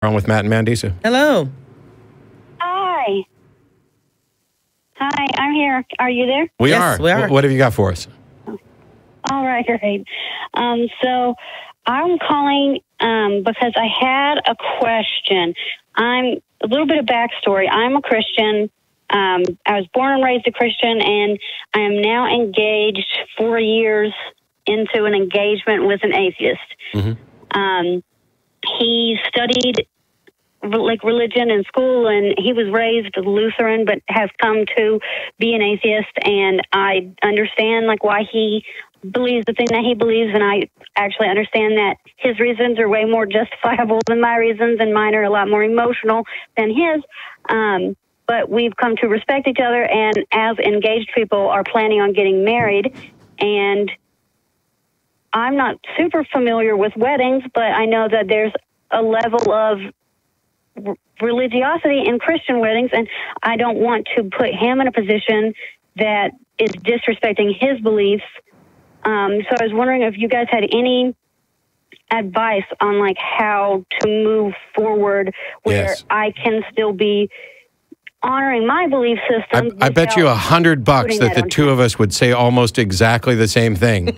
On with Matt and Mandisa. Hello. Hi. Hi, I'm here. Are you there? We Yes, are. we are. What have you got for us? All right, great. So I'm calling because I had a question. I'm a little bit of backstory. I'm a Christian. I was born and raised a Christian, and I am now engaged 4 years into an engagement with an atheist. Mm-hmm. He studied religion in school, and he was raised Lutheran, but has come to be an atheist. And I understand why he believes the thing that he believes, and I actually understand that his reasons are way more justifiable than my reasons, and mine are a lot more emotional than his. But we've come to respect each other, and as engaged people are planning on getting married. And I'm not super familiar with weddings, but I know that there's a level of religiosity in Christian weddings, and I don't want to put him in a position that is disrespecting his beliefs. So I was wondering if you guys had any advice on how to move forward where Yes. I can still be honoring my belief system. I bet you $100 that the two of us would say almost exactly the same thing.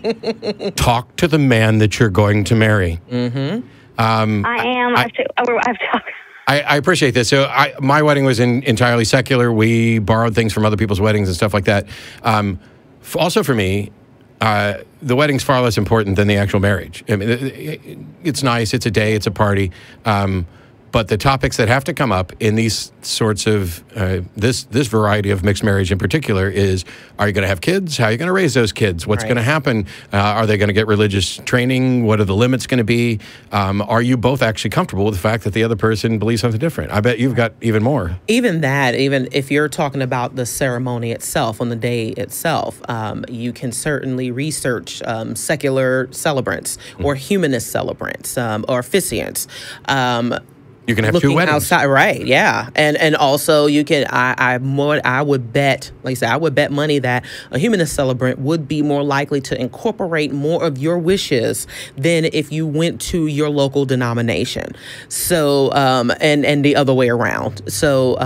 Talk to the man that you're going to marry. Mm-hmm. I am. I've talked. I appreciate this. So my wedding was entirely secular. We borrowed things from other people's weddings and stuff like that. Also for me, the wedding's far less important than the actual marriage. I mean, it's nice. It's a day. It's a party. But the topics that have to come up in these sorts of, this variety of mixed marriage in particular is, are you going to have kids? How are you going to raise those kids? What's going to happen? Are they going to get religious training? What are the limits going to be? Are you both actually comfortable with the fact that the other person believes something different? I bet you've got even more. Even that, even if you're talking about the ceremony itself, on the day itself, you can certainly research secular celebrants or humanist celebrants or officiants. You can have two weddings. Outside, right? Yeah, and also you can. I would bet, like I said, I would bet money that a humanist celebrant would be more likely to incorporate more of your wishes than if you went to your local denomination. So, and the other way around. So,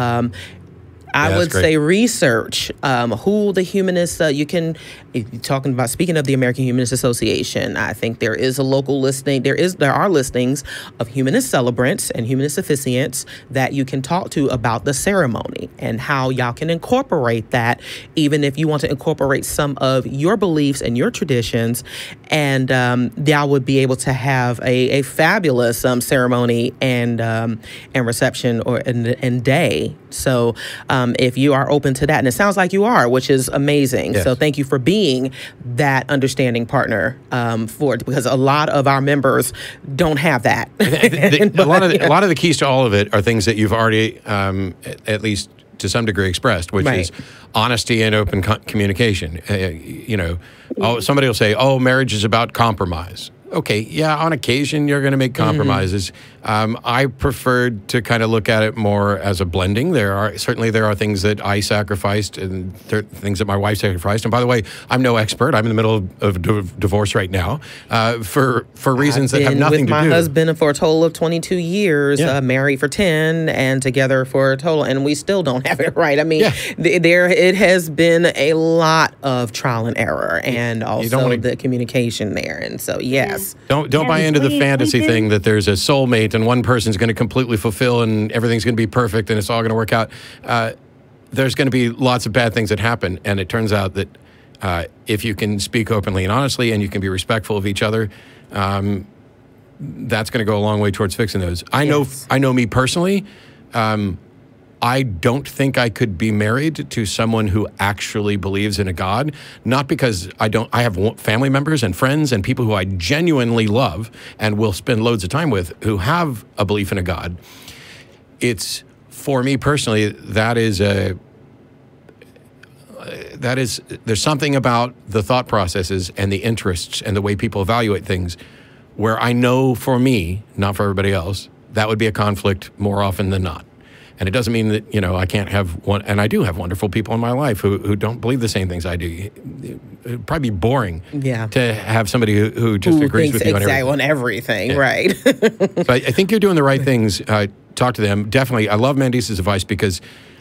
I would say research who the humanists you can. If you're talking about, speaking of the American Humanist Association, I think there is a local listing. There are listings of humanist celebrants and humanist officiants that you can talk to about the ceremony and how y'all can incorporate that, even if you want to incorporate some of your beliefs and your traditions, and y'all would be able to have a fabulous ceremony and reception and day. So if you are open to that, and it sounds like you are, which is amazing. Yes. So thank you for being that understanding partner for it, because a lot of our members don't have that. A lot of the keys to all of it are things that you've already, at least to some degree, expressed, which is honesty and open communication. Somebody will say, "Oh, marriage is about compromise." Okay, yeah, on occasion you're going to make compromises. I preferred to kind of look at it more as a blending. There are things that I sacrificed and things that my wife sacrificed. And by the way, I'm no expert. I'm in the middle of divorce right now for reasons that have nothing to do. With my husband for a total of 22 years, married for 10, and together for a total, and we still don't have it right. I mean, it has been a lot of trial and error, and also the communication there. And so, yes. Don't buy into the fantasy thing that there's a soulmate and one person's going to completely fulfill and everything's going to be perfect and it's all going to work out. There's going to be lots of bad things that happen, and it turns out that if you can speak openly and honestly and you can be respectful of each other, that's going to go a long way towards fixing those. I know me personally. I don't think I could be married to someone who actually believes in a God, not because I have family members and friends and people who I genuinely love and will spend loads of time with who have a belief in a God. It's, for me personally, there's something about the thought processes and the interests and the way people evaluate things where I know, for me, not for everybody else, that would be a conflict more often than not. And it doesn't mean that, you know, I can't have one, and I do have wonderful people in my life who don't believe the same things I do. It'd probably be boring to have somebody who just agrees with you on everything. Yeah. Right. So I think you're doing the right things. Talk to them. Definitely. I love Mandisa's advice because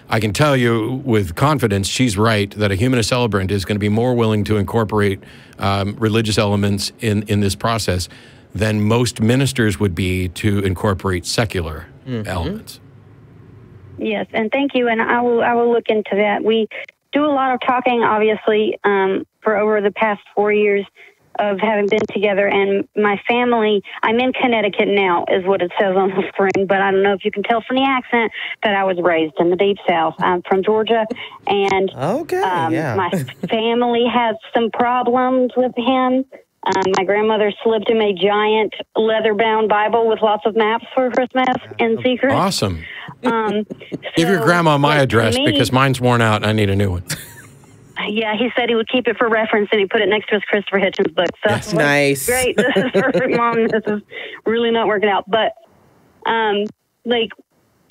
I can tell you with confidence she's right that a humanist celebrant is going to be more willing to incorporate religious elements in this process than most ministers would be to incorporate secular elements. Yes, and thank you, and I will look into that. We do a lot of talking, obviously, for over the past 4 years of having been together, and my family, I'm in Connecticut now, is what it says on the screen, but I don't know if you can tell from the accent that I was raised in the Deep South. I'm from Georgia, and my family has some problems with him. My grandmother slipped him a giant leather-bound Bible with lots of maps for Christmas in secret. Awesome. Give your grandma my address because mine's worn out and I need a new one. Yeah, he said he would keep it for reference, and he put it next to his Christopher Hitchens book. So that's nice. Great. This is perfect, Mom. This is really not working out. But, like,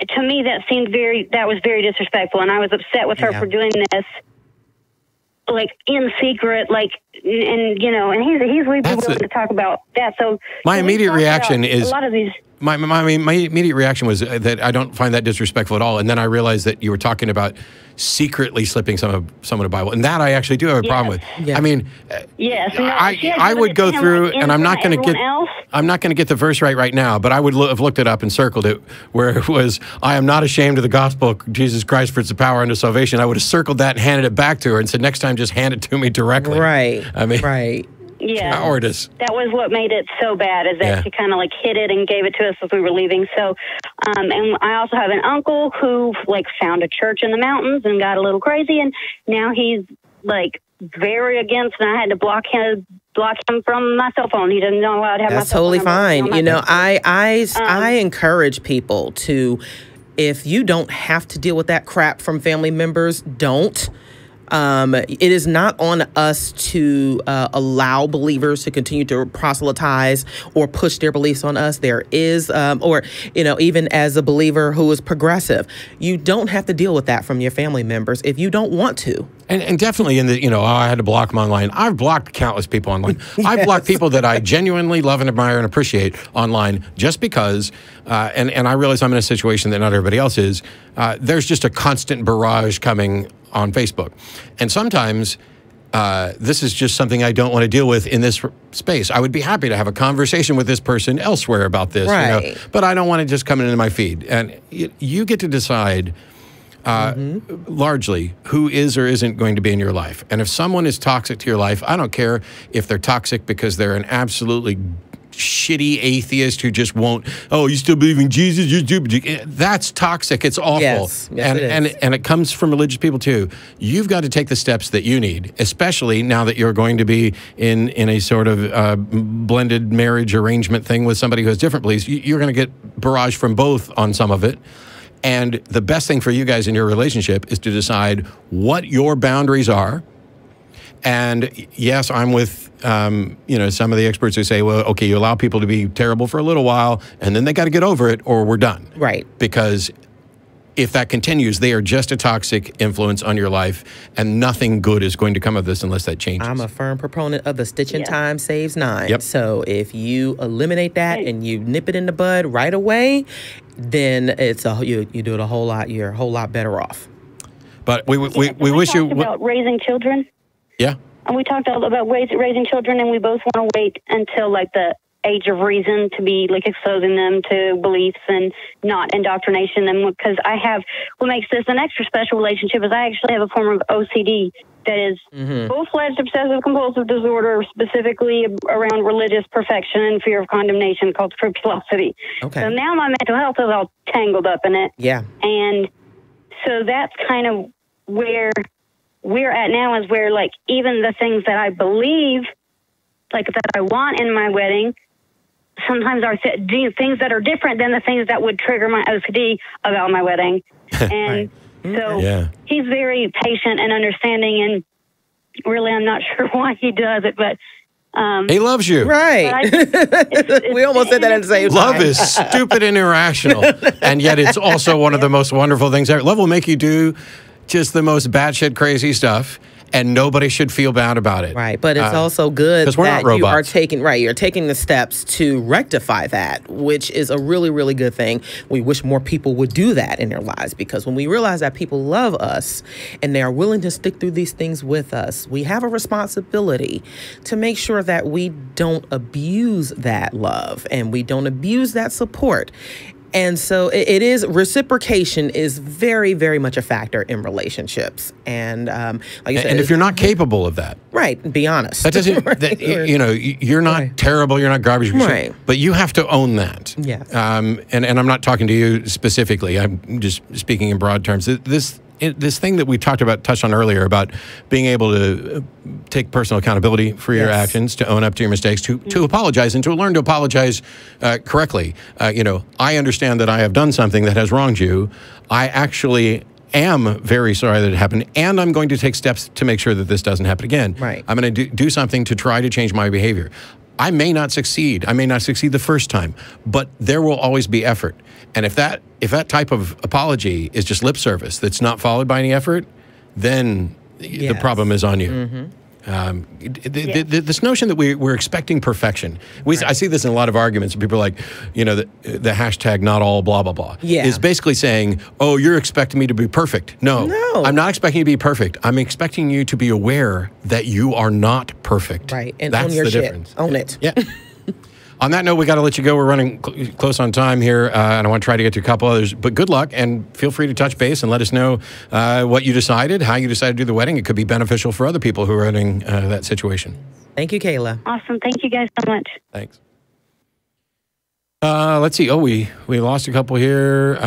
to me, that was very disrespectful, and I was upset with her for doing this. Like in secret, like, and you know, and he's willing to talk about that. So my immediate reaction is a lot of these. My immediate reaction was that I don't find that disrespectful at all, and then I realized that you were talking about secretly slipping someone a Bible, and that I actually do have a problem with. Yeah. I mean, I would go through, and I'm not going to get the verse right now, but I would have looked it up and circled it where it was, "I am not ashamed of the gospel of Jesus Christ, for it's the power unto salvation." I would have circled that and handed it back to her and said, "Next time, just hand it to me directly." Right. I mean, right. Yeah, cowardice. That was what made it so bad, is that she kind of like hid it and gave it to us as we were leaving. So, and I also have an uncle who like found a church in the mountains and got a little crazy, and now he's like very against, and I had to block him from my cell phone. He doesn't know allowed to have my cell phone. That's totally fine. You know, I encourage people to, if you don't have to deal with that crap from family members, don't. It is not on us to allow believers to continue to proselytize or push their beliefs on us. There is, or, you know, even as a believer who is progressive, you don't have to deal with that from your family members if you don't want to. And definitely in the, you know, I had to block them online. I've blocked countless people online. Yes. I've blocked people that I genuinely love and admire and appreciate online just because, and I realize I'm in a situation that not everybody else is, there's just a constant barrage coming on Facebook. And sometimes this is just something I don't want to deal with in this space. I would be happy to have a conversation with this person elsewhere about this, right. You know, but I don't want it just coming into my feed. And you get to decide largely who is or isn't going to be in your life. And if someone is toxic to your life, I don't care if they're toxic because they're an absolutely shitty atheist who just won't, "Oh, you still believe in Jesus? You're stupid." That's toxic. It's awful. Yes, and it comes from religious people too. You've got to take the steps that you need, especially now that you're going to be in a sort of blended marriage arrangement thing with somebody who has different beliefs. You're going to get barrage from both on some of it. And the best thing for you guys in your relationship is to decide what your boundaries are. And yes, I'm with you know, some of the experts who say, well, okay, you allow people to be terrible for a little while, and then they got to get over it, or we're done. Right. Because if that continues, they are just a toxic influence on your life, and nothing good is going to come of this unless that changes. I'm a firm proponent of the stitching time saves 9. Yep. So if you eliminate that and you nip it in the bud right away, then it's you do it a whole lot. You're a whole lot better off. But we wish you about raising children. Yeah. And we talked about raising children, and we both want to wait until like the age of reason to be like exposing them to beliefs and not indoctrination them. Because what makes this an extra special relationship is I actually have a form of OCD that is full-fledged obsessive compulsive disorder, specifically around religious perfection and fear of condemnation, called scrupulosity. Okay. So now my mental health is all tangled up in it. Yeah. And so that's kind of where we're at now, is where like even the things that I believe, like that I want in my wedding, sometimes are things that are different than the things that would trigger my OCD about my wedding. And so he's very patient and understanding, and really I'm not sure why he does it, but He loves you. Right. We almost said that at the same time. Love is stupid and irrational, and yet it's also one of the most wonderful things ever. Love will make you do just the most batshit crazy stuff, and nobody should feel bad about it. Right, but it's also good we're that not robots. you are taking you're taking the steps to rectify that, which is a really, really good thing. We wish more people would do that in their lives, because when we realize that people love us and they are willing to stick through these things with us, we have a responsibility to make sure that we don't abuse that love and we don't abuse that support. And so it is, reciprocation is very, very much a factor in relationships. And like you said, and if you're not capable of that, right, be honest. that doesn't, you know, you're not terrible, you're not garbage, Right. but you have to own that. Yes. And I'm not talking to you specifically. I'm just speaking in broad terms. This thing that we touched on earlier about being able to take personal accountability for your actions, to own up to your mistakes, to apologize, and to learn to apologize correctly. You know, I understand that I have done something that has wronged you. I actually am very sorry that it happened, and I'm going to take steps to make sure that this doesn't happen again. Right. I'm going to do something to try to change my behavior. I may not succeed. I may not succeed the first time, but there will always be effort. And if that type of apology is just lip service that's not followed by any effort, then the problem is on you. This notion that we're expecting perfection. I see this in a lot of arguments. People are like, you know, the hashtag not all blah, blah, blah. Is basically saying, oh, you're expecting me to be perfect. No, I'm not expecting you to be perfect. I'm expecting you to be aware that you are not perfect. Right, and that's own your the shit. difference. Own it. Yeah. On that note, we got to let you go. We're running close on time here, and I want to try to get to a couple others. But good luck, and feel free to touch base and let us know what you decided, how you decided to do the wedding. It could be beneficial for other people who are in that situation. Thank you, Kayla. Awesome. Thank you guys so much. Thanks. Let's see. Oh, we lost a couple here.